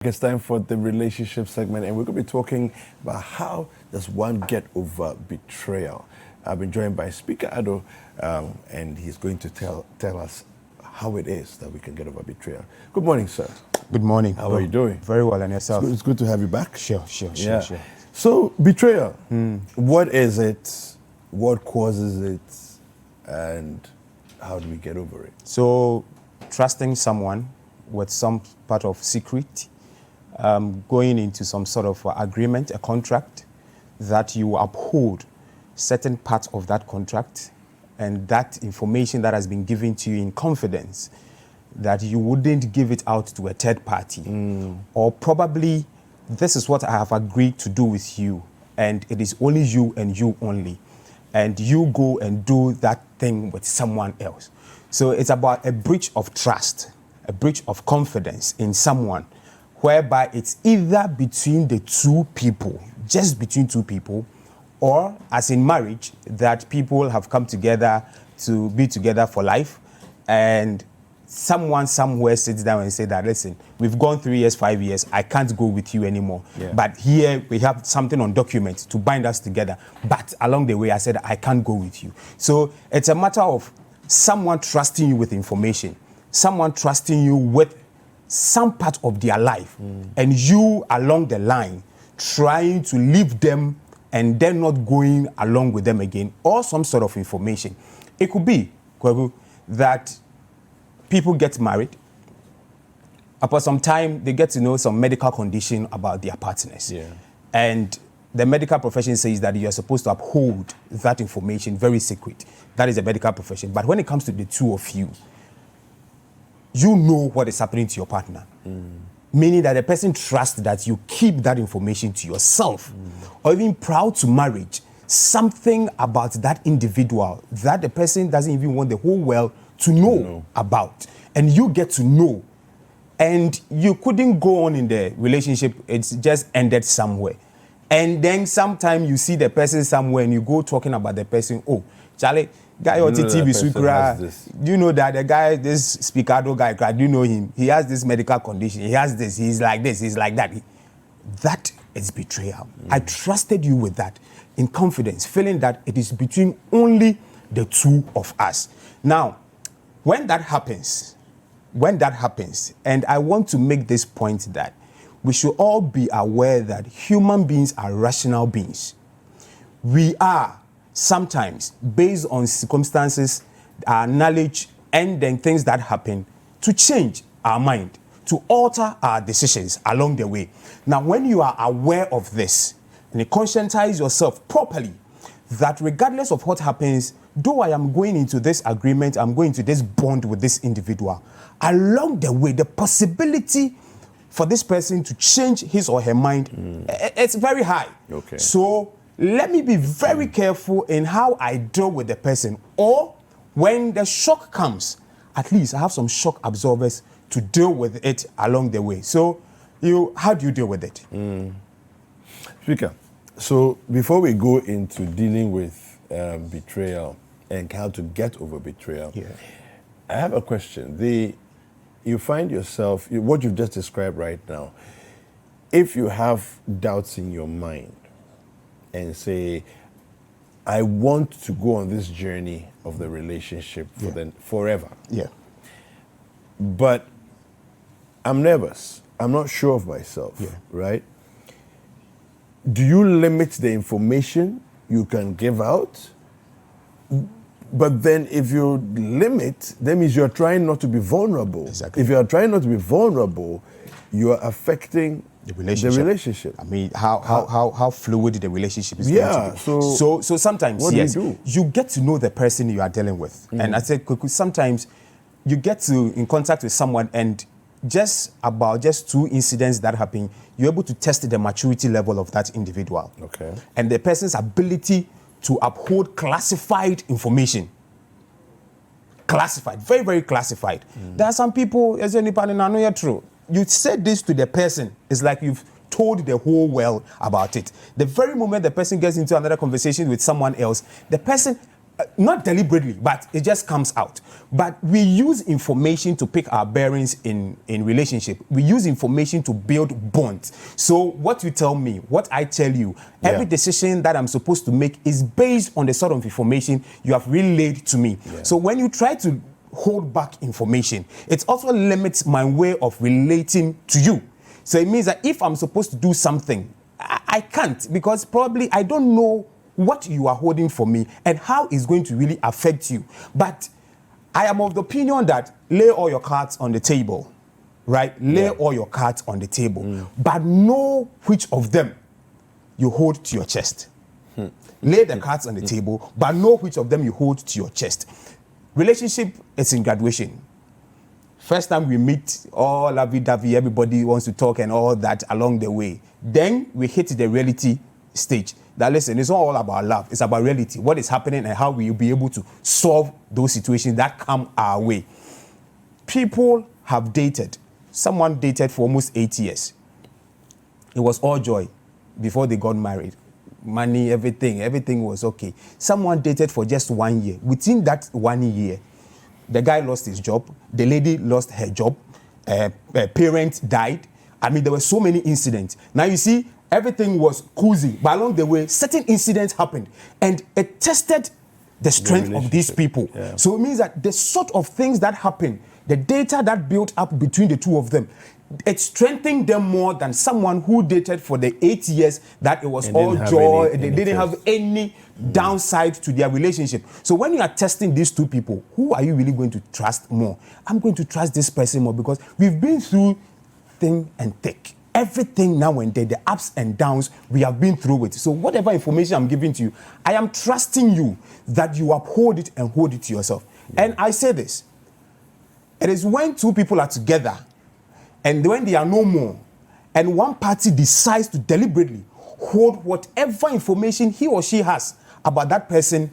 It's time for the relationship segment, and we're going to be talking about how does one get over betrayal. I've been joined by Speaker Addo, and he's going to tell us how it is that we can get over betrayal. Good morning, sir. Good morning. How are you doing? Very well, and yourself? It's good to have you back. Sure. So, betrayal, what is it, what causes it, and how do we get over it? So, trusting someone with some part of secret, going into some sort of agreement, a contract, that you uphold certain parts of that contract and that information that has been given to you in confidence, that you wouldn't give it out to a third party. Or probably, this is what I have agreed to do with you, and it is only you and you only. And you go and do that thing with someone else. So it's about a breach of trust, a breach of confidence in someone, whereby it's either between the two people, just between two people, or as in marriage, that people have come together to be together for life, and someone somewhere sits down and says that, listen, we've gone 3 years, 5 years, I can't go with you anymore. Yeah. But here we have something on document to bind us together. But along the way, I said, I can't go with you. So it's a matter of someone trusting you with information, someone trusting you with some part of their life, and you along the line trying to leave them and then not going along with them again, or some sort of information. It could be, Kwaku, that people get married. After some time, they get to know some medical condition about their partners. Yeah. And the medical profession says that you're supposed to uphold that information very secret. That is a medical profession. But when it comes to the two of you, you know what is happening to your partner. Meaning that the person trusts that you keep that information to yourself, or even proud to marriage, something about that individual that the person doesn't even want the whole world to know about. And you get to know. And you couldn't go on in the relationship, it's just ended somewhere. And then sometime you see the person somewhere and you go talking about the person, oh, Charlie, guy on TV, you know that the guy, this Speaker Addo guy, do you know him? He has this medical condition, he has this, he's like this, he's like that. That is betrayal. I trusted you with that in confidence, feeling that it is between only the two of us. Now, when that happens, and I want to make this point that we should all be aware that human beings are rational beings. We are sometimes, based on circumstances, our knowledge, and then things that happen, to change our mind, to alter our decisions along the way. Now, when you are aware of this, and you conscientize yourself properly, that regardless of what happens, though I am going into this agreement, I'm going to this bond with this individual, along the way, the possibility for this person to change his or her mind, it's very high. Okay. So let me be very careful in how I deal with the person. Or when the shock comes, at least I have some shock absorbers to deal with it along the way. So how do you deal with it? Speaker, so before we go into dealing with betrayal and how to get over betrayal, I have a question. You find yourself, what you've just described right now, if you have doubts in your mind and say, I want to go on this journey of the relationship forever. Yeah. But I'm nervous. I'm not sure of myself, right? Do you limit the information you can give out? But then if you limit, that means you're trying not to be vulnerable. Exactly. If you're trying not to be vulnerable, you are affecting the relationship. I mean, how fluid the relationship is going to be. So sometimes, what do you do? You get to know the person you are dealing with. And I said, sometimes you get in contact with someone, and just 2 incidents that happen, you're able to test the maturity level of that individual. Okay. And the person's ability to uphold classified information. Classified, very, very classified. There are some people, as any partner, I know you're true. You said this to the person, it's like you've told the whole world about it. The very moment the person gets into another conversation with someone else, the person not deliberately, but it just comes out. But we use information to pick our bearings in relationship. We use information to build bonds. So what you tell me, what I tell you, every decision that I'm supposed to make is based on the sort of information you have relayed to me. Yeah. So when you try to hold back information, it also limits my way of relating to you. So it means that if I'm supposed to do something, I can't, because probably I don't know what you are holding for me and how it's going to really affect you. But I am of the opinion that lay all your cards on the table, right? Lay all your cards on the table, but know which of them you hold to your chest. Lay the cards on the table, but know which of them you hold to your chest. Relationship is in graduation. First time we meet, all lovey-dovey, everybody wants to talk and all that along the way. Then we hit the reality stage. That listen, it's not all about love. It's about reality. What is happening and how will you be able to solve those situations that come our way. People have dated. Someone dated for almost 8 years. It was all joy before they got married. Money, everything was okay. Someone dated for just 1 year. Within that 1 year, the guy lost his job. The lady lost her job. A parent died. I mean, there were so many incidents. Now you see, everything was cozy, but along the way, certain incidents happened, and it tested the strength of these people. Yeah. So it means that the sort of things that happen, the data that built up between the two of them, it strengthened them more than someone who dated for the 8 years that it was and all joy. They didn't have any downside to their relationship. So when you are testing these two people, who are you really going to trust more? I'm going to trust this person more because we've been through thin and thick. Everything now and then, the ups and downs, we have been through it. So whatever information I'm giving to you, I am trusting you that you uphold it and hold it to yourself. Yeah. And I say this, it is when two people are together and when they are no more, and one party decides to deliberately hold whatever information he or she has about that person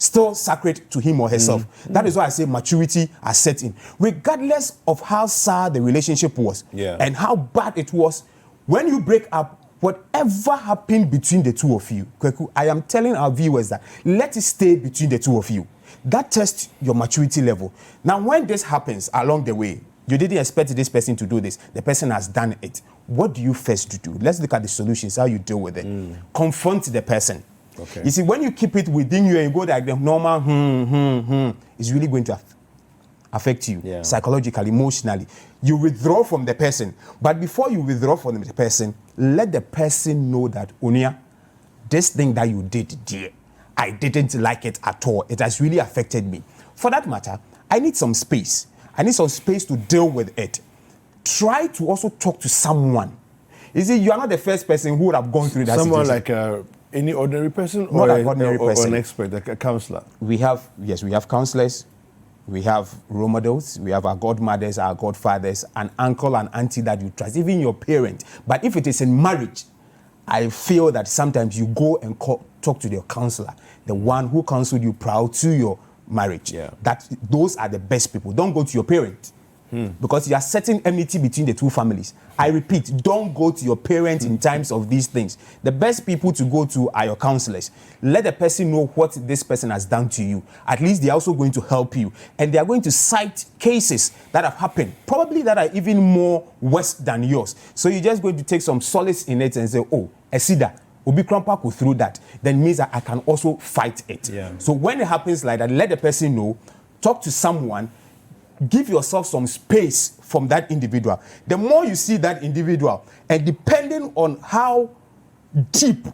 still sacred to him or herself. That is why I say maturity has set in. Regardless of how sad the relationship was and how bad it was, when you break up, whatever happened between the two of you, Kwaku, I am telling our viewers that let it stay between the two of you. That tests your maturity level. Now, when this happens along the way, you didn't expect this person to do this. The person has done it. What do you first do? Let's look at the solutions, how you deal with it. Confront the person. Okay. You see, when you keep it within you and you go like the normal, it's really going to affect you psychologically, emotionally. You withdraw from the person. But before you withdraw from the person, let the person know that, Unia, this thing that you did, dear, I didn't like it at all. It has really affected me. For that matter, I need some space. I need some space to deal with it. Try to also talk to someone. You see, you are not the first person who would have gone through that situation. Someone like any ordinary person or an ordinary person. Or an expert, like a counselor? We have counselors, we have role models, we have our godmothers, our godfathers, an uncle and auntie that you trust, even your parent. But if it is in marriage, I feel that sometimes you go and talk to your counselor, the one who counseled you prior to your marriage. Those are the best people. Don't go to your parent. Because you are setting enmity between the two families. I repeat, don't go to your parents in times of these things. The best people to go to are your counselors. Let the person know what this person has done to you. At least they are also going to help you. And they are going to cite cases that have happened, probably that are even more worse than yours. So you're just going to take some solace in it and say, oh, Esida, Obi Krampa go through that. Then means that I can also fight it. So when it happens like that, let the person know, talk to someone, give yourself some space from that individual. The more you see that individual, and depending on how deep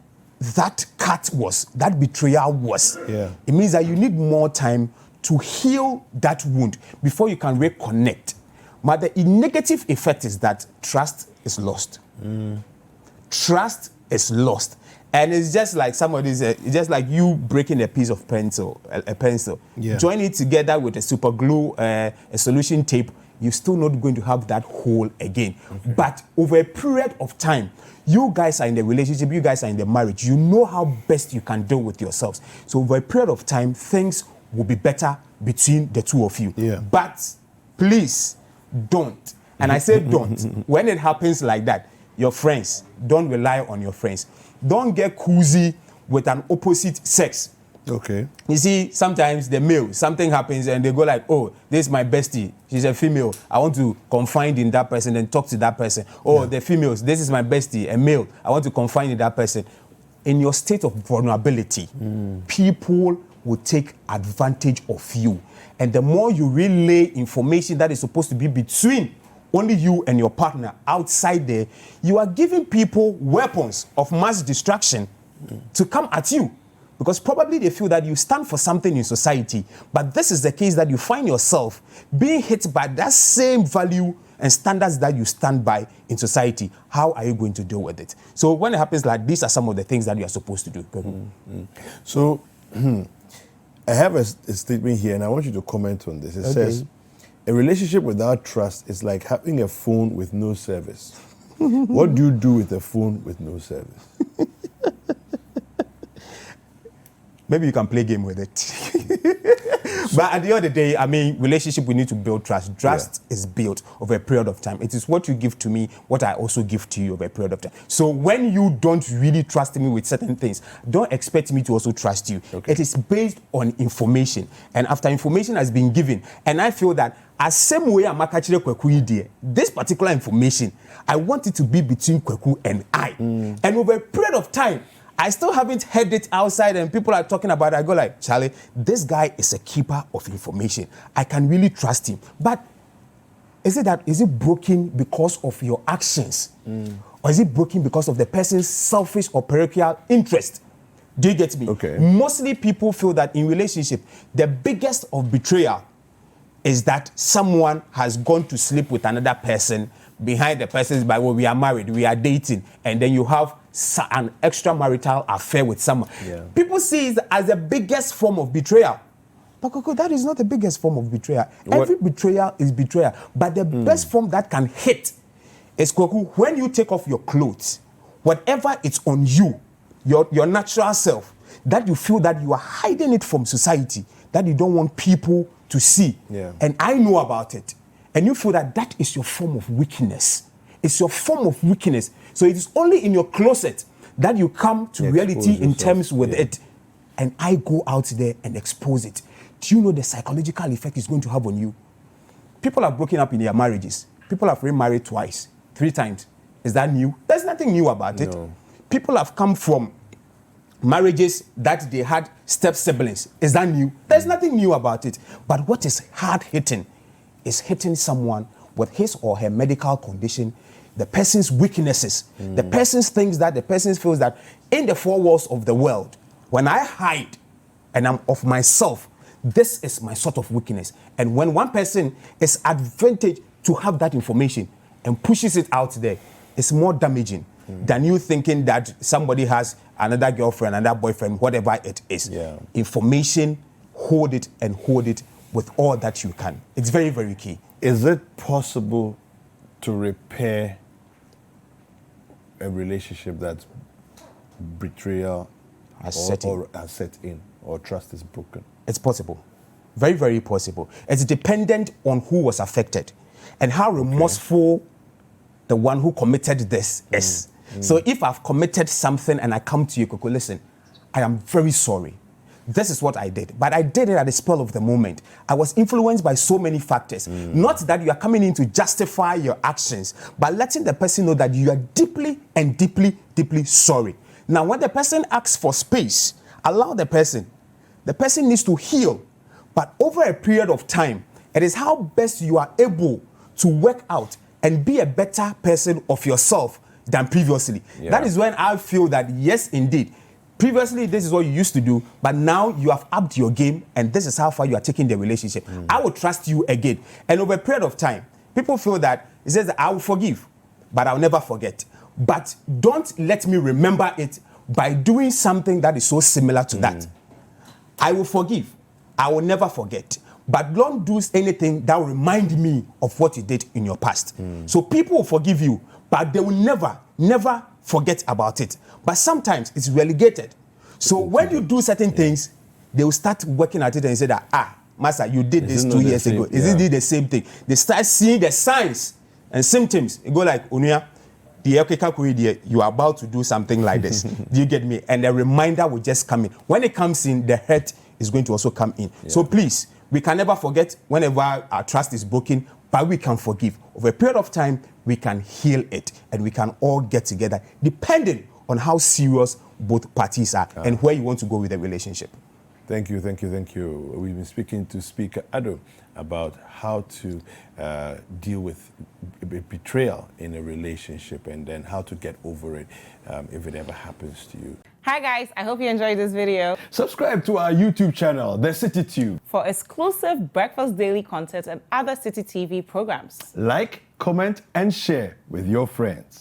that cut was, that betrayal was, it means that you need more time to heal that wound before you can reconnect. But the negative effect is that trust is lost. Trust is lost. And it's just like somebody said, it's just like you breaking a piece of pencil, a pencil. Join it together with a super glue, a solution tape, you're still not going to have that hole again. But over a period of time, you guys are in the relationship, you guys are in the marriage, you know how best you can deal with yourselves. So over a period of time, things will be better between the two of you. But please don't. And I say don't. When it happens like that, your friends, don't rely on your friends. Don't get cozy with an opposite sex. Okay. You see, sometimes the male, something happens and they go like, oh, this is my bestie. She's a female. I want to confide in that person and talk to that person. Oh, the females, this is my bestie, a male. I want to confide in that person. In your state of vulnerability, people will take advantage of you. And the more you relay information that is supposed to be between only you and your partner outside there, you are giving people weapons of mass destruction to come at you. Because probably they feel that you stand for something in society, but this is the case that you find yourself being hit by that same value and standards that you stand by in society. How are you going to deal with it? So when it happens like these are some of the things that you are supposed to do. So I have a statement here and I want you to comment on this. It says, a relationship without trust is like having a phone with no service. What do you do with a phone with no service? Maybe you can play game with it. But at the end of the day, I mean, relationship, we need to build trust. Trust is built over a period of time. It is what you give to me, what I also give to you over a period of time. So when you don't really trust me with certain things, don't expect me to also trust you. Okay. It is based on information. And after information has been given, and I feel that as same way I'm actually Kwaku, this particular information, I want it to be between Kwaku and I. And over a period of time, I still haven't heard it outside and people are talking about it. I go like, Charlie, this guy is a keeper of information. I can really trust him. But is it broken because of your actions? Or is it broken because of the person's selfish or parochial interest? Do you get me? Okay. Mostly people feel that in relationship, the biggest of betrayal is that someone has gone to sleep with another person behind the person's back. Well, we are married, we are dating, and then you have an extramarital affair with someone. People see it as the biggest form of betrayal. But Kwaku, that is not the biggest form of betrayal. Every betrayal is betrayal. But the best form that can hit is, Kwaku, when you take off your clothes, whatever it's on you, your natural self, that you feel that you are hiding it from society, that you don't want people to see. And I know about it. And you feel that that is your form of weakness. It's your form of weakness. So it is only in your closet that you come to reality in terms with it. And I go out there and expose it. Do you know the psychological effect it's going to have on you? People have broken up in their marriages. People have remarried twice, 3 times. Is that new? There's nothing new about it. People have come from marriages that they had step siblings. Is that new? There's nothing new about it. But what is hard hitting is hitting someone with his or her medical condition, the person's weaknesses, the person's things that the person feels that in the 4 walls of the world, when I hide and I'm of myself, this is my sort of weakness. And when one person is advantaged to have that information and pushes it out there, it's more damaging than you thinking that somebody has another girlfriend, another boyfriend, whatever it is. Information, hold it and hold it with all that you can. It's very, very key. Is it possible to repair a relationship that's betrayal has set in or trust is broken? It's possible. Very, very possible. It's dependent on who was affected and how remorseful the one who committed this is. So if I've committed something and I come to you, Kwaku, listen, I am very sorry. This is what I did. But I did it at the spur of the moment. I was influenced by so many factors. Not that you are coming in to justify your actions, but letting the person know that you are deeply and deeply, deeply sorry. Now, when the person asks for space, allow the person. The person needs to heal. But over a period of time, it is how best you are able to work out and be a better person of yourself than previously. That is when I feel that, yes, indeed, previously, this is what you used to do, but now you have upped your game, and this is how far you are taking the relationship. I will trust you again. And over a period of time, people feel that it says that I will forgive, but I'll never forget. But don't let me remember it by doing something that is so similar to that. I will forgive. I will never forget. But don't do anything that will remind me of what you did in your past. So people will forgive you, but they will never forget about it. But sometimes it's relegated. So when you do certain things, they will start working at it and say that, Master, you did this 2 years ago. Is it the same thing? They start seeing the signs and symptoms. You go like, Unia, you are about to do something like this. Do you get me? And the reminder will just come in. When it comes in, the hurt is going to also come in. Yeah. So please, we can never forget whenever our trust is broken, but we can forgive. Over a period of time, we can heal it, and we can all get together, depending on how serious both parties are and where you want to go with the relationship. Thank you, thank you, thank you. We've been speaking to Speaker Addo about how to deal with betrayal in a relationship, and then how to get over it if it ever happens to you. Hi guys, I hope you enjoyed this video. Subscribe to our YouTube channel, The Citi Tube, for exclusive breakfast daily content and other Citi TV programs. Like, comment, and share with your friends.